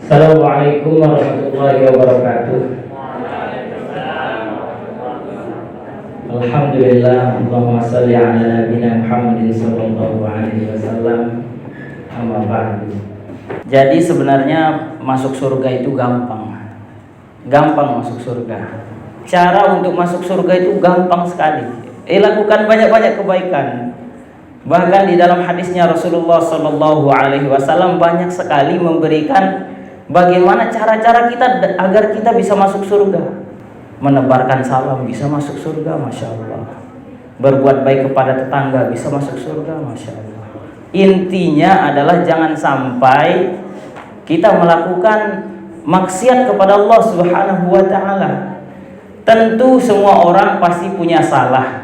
Assalamualaikum warahmatullahi wabarakatuh. Alhamdulillah, Allahumma shalli ala nabiyina Muhammadin sallallahu alaihi wasallam. Amma ba'du. Jadi sebenarnya masuk surga itu gampang. Gampang masuk surga. Cara untuk masuk surga itu gampang sekali. Lakukan banyak-banyak kebaikan. Bahkan di dalam hadisnya Rasulullah sallallahu alaihi wasallam banyak sekali memberikan bagaimana cara-cara kita agar kita bisa masuk surga. Menebarkan salam bisa masuk surga, Masya Allah. Berbuat baik kepada tetangga bisa masuk surga, Masya Allah. Intinya adalah jangan sampai kita melakukan maksiat kepada Allah Subhanahu wa ta'ala. Tentu semua orang pasti punya salah.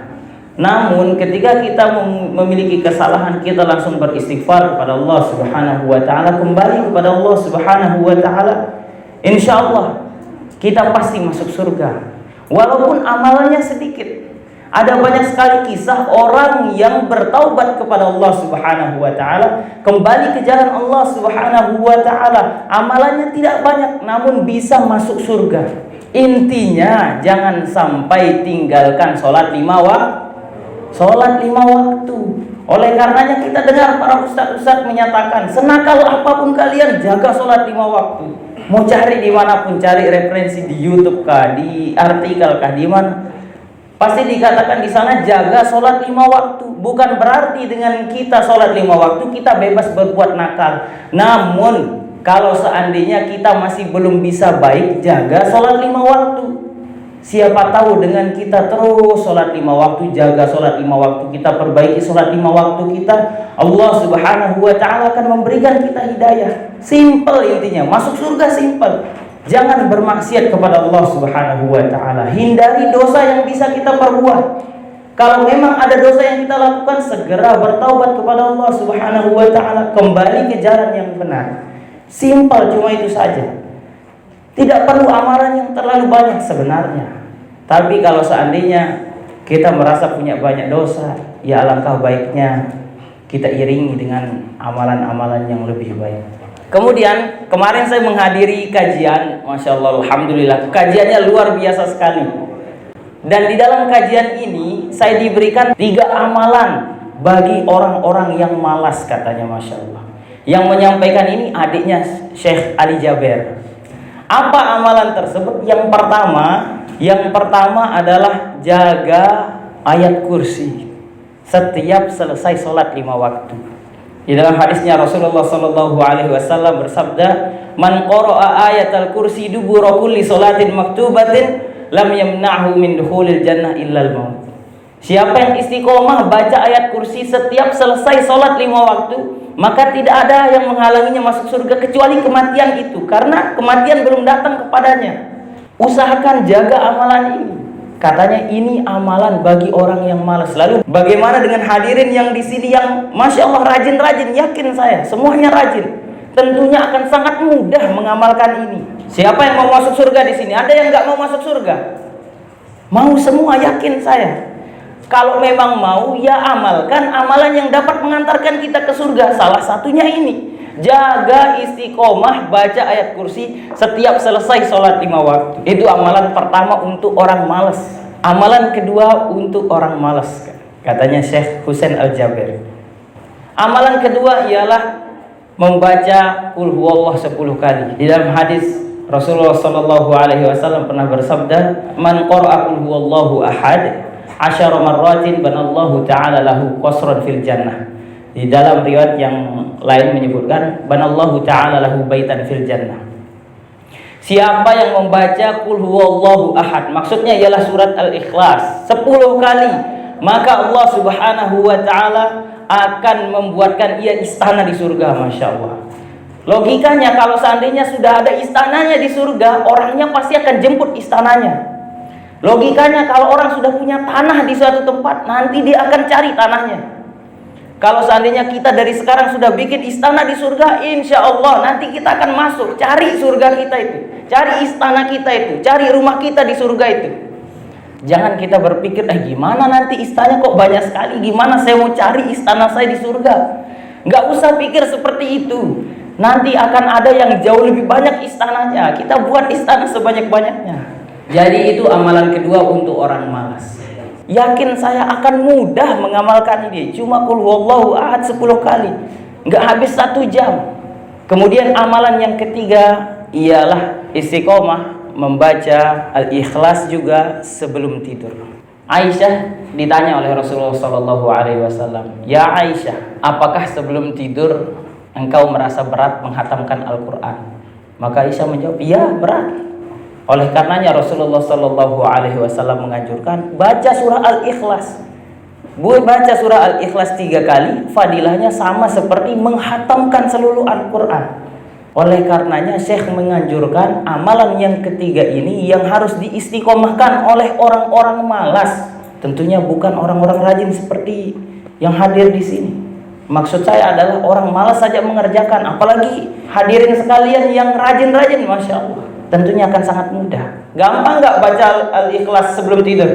Namun ketika kita memiliki kesalahan, kita langsung beristighfar kepada Allah Subhanahu wa ta'ala, kembali kepada Allah Subhanahu wa ta'ala, insya Allah kita pasti masuk surga. Walaupun amalannya sedikit. Ada banyak sekali kisah orang yang bertaubat kepada Allah Subhanahu wa ta'ala, kembali ke jalan Allah Subhanahu wa ta'ala. Amalannya tidak banyak namun bisa masuk surga. Intinya jangan sampai tinggalkan sholat lima waktu. Oleh karenanya kita dengar para ustaz-ustaz menyatakan, senakal apapun kalian jaga sholat 5 waktu. Mau cari dimanapun, cari referensi di YouTube kah, di artikel kah, di mana, pasti dikatakan di sana jaga sholat 5 waktu. Bukan berarti dengan kita sholat 5 waktu kita bebas berbuat nakal. Namun kalau seandainya kita masih belum bisa baik, jaga sholat 5 waktu. Siapa tahu dengan kita terus sholat 5 waktu, jaga sholat 5 waktu, kita perbaiki sholat 5 waktu kita, Allah Subhanahu wa ta'ala akan memberikan kita hidayah. Simple intinya, masuk surga simple. Jangan bermaksiat kepada Allah Subhanahu wa ta'ala. Hindari dosa yang bisa kita perbuat. Kalau memang ada dosa yang kita lakukan, segera bertaubat kepada Allah Subhanahu wa ta'ala, kembali ke jalan yang benar. Simple, cuma itu saja. Tidak perlu amalan yang terlalu banyak sebenarnya. Tapi kalau seandainya kita merasa punya banyak dosa, ya alangkah baiknya kita iringi dengan amalan-amalan yang lebih baik. Kemudian kemarin saya menghadiri kajian, Masya Allah, Alhamdulillah, kajiannya luar biasa sekali. Dan di dalam kajian ini saya diberikan 3 amalan bagi orang-orang yang malas, katanya, Masya Allah. Yang menyampaikan ini adiknya Syekh Ali Jaber. Apa amalan tersebut? Yang pertama adalah jaga ayat kursi setiap selesai sholat 5 waktu. Di dalam hadisnya Rasulullah sallallahu alaihi wasallam bersabda, "Man qara'a ayatal kursi dubura kulli sholatin maktubatin lam yamna'hu min dukhulil jannah illal maut." Siapa yang istiqomah baca ayat kursi setiap selesai sholat 5 waktu, maka tidak ada yang menghalanginya masuk surga kecuali kematian itu, karena kematian belum datang kepadanya. Usahakan jaga amalan ini. Katanya ini amalan bagi orang yang malas. Lalu bagaimana dengan hadirin yang di sini yang Masya Allah rajin-rajin? Yakin saya semuanya rajin. Tentunya akan sangat mudah mengamalkan ini. Siapa yang mau masuk surga di sini? Ada yang nggak mau masuk surga? Mau semua, yakin saya. Kalau memang mau, ya amalkan amalan yang dapat mengantarkan kita ke surga. Salah satunya ini, jaga istiqomah baca ayat kursi setiap selesai sholat 5 waktu. Itu amalan pertama untuk orang malas. Amalan kedua untuk orang malas, katanya Syekh Husain Al-Jaber. Amalan kedua ialah membaca Qul huwallah 10 kali. Di dalam hadis Rasulullah sallallahu alaihi wasallam pernah bersabda, "Man qara'a Qul huwallahu ahad 10 marratin banallahu ta'ala lahu qasran fil jannah." Di dalam riwayat yang lain menyebutkan, banallahu ta'ala lahu baitan fil jannah. Siapa yang membaca Qul huwallahu ahad, maksudnya ialah surat Al-Ikhlas 10 kali, maka Allah Subhanahu wa ta'ala akan membuatkan ia istana di surga. Masya Allah. Logikanya kalau seandainya sudah ada istananya di surga, orangnya pasti akan jemput istananya. Logikanya kalau orang sudah punya tanah di suatu tempat, nanti dia akan cari tanahnya. Kalau seandainya kita dari sekarang sudah bikin istana di surga, insya Allah nanti kita akan masuk, cari surga kita itu, cari istana kita itu, cari rumah kita di surga itu. Jangan kita berpikir, gimana nanti istananya kok banyak sekali, gimana saya mau cari istana saya di surga. Nggak usah pikir seperti itu. Nanti akan ada yang jauh lebih banyak istananya. Kita buat istana sebanyak-banyaknya. Jadi itu amalan kedua untuk orang malas. Yakin saya akan mudah mengamalkan ini. Cuma qul huwallahu ahad 10 kali. Nggak habis 1 jam. Kemudian amalan yang ketiga ialah istiqomah membaca Al-Ikhlas juga sebelum tidur. Aisyah ditanya oleh Rasulullah SAW, "Ya Aisyah, apakah sebelum tidur engkau merasa berat menghatamkan Al-Quran?" Maka Aisyah menjawab, "Ya, berat." Oleh karenanya Rasulullah SAW menganjurkan baca surah Al-Ikhlas. Baca surah Al-Ikhlas 3 kali, fadilahnya sama seperti menghatamkan seluruh Al-Quran. Oleh karenanya Syekh menganjurkan amalan yang ketiga ini yang harus diistiqomahkan oleh orang-orang malas. Tentunya bukan orang-orang rajin seperti yang hadir di sini. Maksud saya adalah orang malas saja mengerjakan, apalagi hadirin sekalian yang rajin-rajin, Masya Allah. Tentunya akan sangat mudah. Gampang nggak baca Al-Ikhlas sebelum tidur?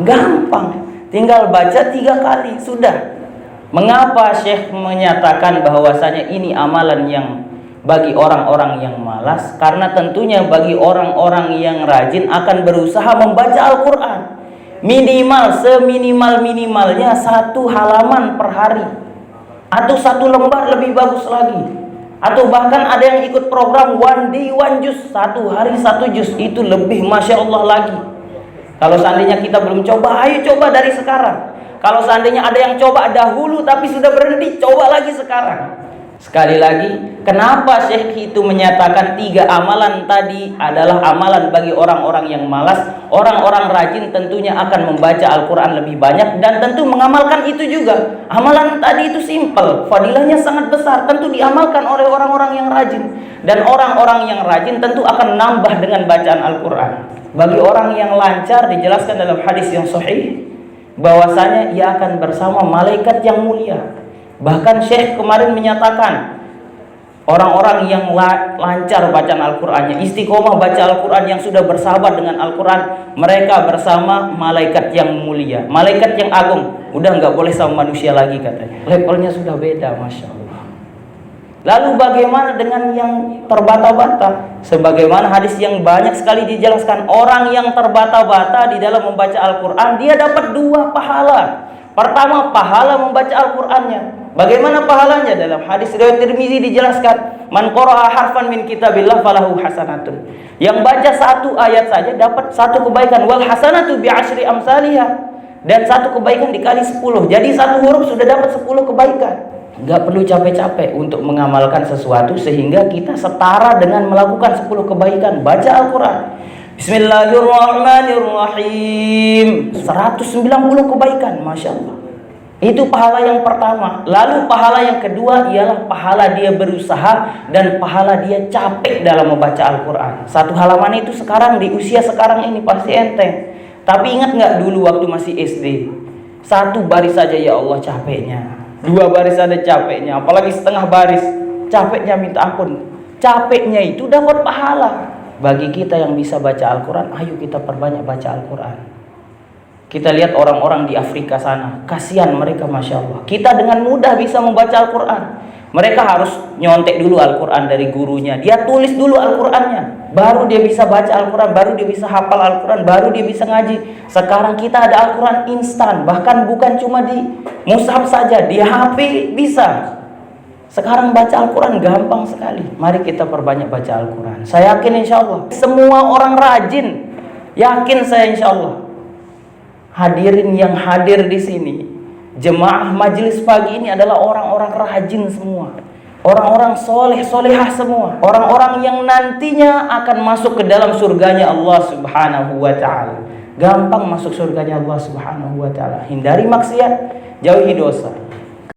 Gampang. Tinggal baca 3 kali, sudah. Mengapa Syekh menyatakan bahwasanya ini amalan yang bagi orang-orang yang malas? Karena tentunya bagi orang-orang yang rajin akan berusaha membaca Al-Quran minimal, seminimal-minimalnya 1 halaman per hari, atau 1 lembar lebih bagus lagi, atau bahkan ada yang ikut program one day one juz, 1 hari 1 juz, itu lebih Masya Allah lagi. Kalau seandainya kita belum coba, ayo coba dari sekarang. Kalau seandainya ada yang coba dahulu tapi sudah berhenti, coba lagi sekarang. Sekali lagi, kenapa Syekh itu menyatakan 3 amalan tadi adalah amalan bagi orang-orang yang malas? Orang-orang rajin tentunya akan membaca Al-Quran lebih banyak dan tentu mengamalkan itu juga. Amalan tadi itu simpel, fadilahnya sangat besar, tentu diamalkan oleh orang-orang yang rajin. Dan orang-orang yang rajin tentu akan nambah dengan bacaan Al-Quran. Bagi orang yang lancar, dijelaskan dalam hadis yang sahih bahwasanya ia akan bersama malaikat yang mulia. Bahkan Syekh kemarin menyatakan orang-orang yang lancar bacaan Al-Qurannya, istiqomah baca Al-Quran, yang sudah bersahabat dengan Al-Quran, mereka bersama malaikat yang mulia, malaikat yang agung. Udah nggak boleh sama manusia lagi katanya. Levelnya sudah beda, Masya Allah. Lalu bagaimana dengan yang terbata-bata? Sebagaimana hadis yang banyak sekali dijelaskan, orang yang terbata-bata di dalam membaca Al-Quran, dia dapat 2 pahala. Pertama, pahala membaca Al-Qurannya. Bagaimana pahalanya? Dalam hadis riwayat Tirmizi dijelaskan, man qara'a harfan min kitabillah falahu hasanatun. Yang baca 1 ayat saja dapat 1 kebaikan. Wal hasanatu bi asyri amsalihha. Dan 1 kebaikan dikali 10. Jadi 1 huruf sudah dapat 10 kebaikan. Gak perlu capek-capek untuk mengamalkan sesuatu sehingga kita setara dengan melakukan 10 kebaikan. Baca Al-Quran. Bismillahirrahmanirrahim. 190 kebaikan, Masya Allah. Itu pahala yang pertama. Lalu pahala yang kedua ialah pahala dia berusaha dan pahala dia capek dalam membaca Al-Quran. 1 halaman itu sekarang, di usia sekarang ini pasti enteng. Tapi ingat nggak dulu waktu masih SD? 1 baris saja ya Allah capeknya. 2 baris ada capeknya. Apalagi setengah baris, capeknya minta ampun. Capeknya itu dapat pahala. Bagi kita yang bisa baca Al-Quran, ayo kita perbanyak baca Al-Quran. Kita lihat orang-orang di Afrika sana, kasihan mereka, Masya Allah. Kita dengan mudah bisa membaca Al-Quran. Mereka harus nyontek dulu Al-Quran dari gurunya. Dia tulis dulu Al-Qurannya, baru dia bisa baca Al-Quran, baru dia bisa hafal Al-Quran, baru dia bisa ngaji. Sekarang kita ada Al-Quran instan, bahkan bukan cuma di mushaf saja, di HP bisa. Sekarang baca Al-Quran gampang sekali. Mari kita perbanyak baca Al-Quran. Saya yakin insya Allah semua orang rajin. Yakin saya insya Allah. Hadirin yang hadir di sini, jemaah majelis pagi ini adalah orang-orang rajin semua. Orang-orang soleh, solehah semua. Orang-orang yang nantinya akan masuk ke dalam surganya Allah Subhanahu wa ta'ala. Gampang masuk surganya Allah Subhanahu wa ta'ala. Hindari maksiat, jauhi dosa.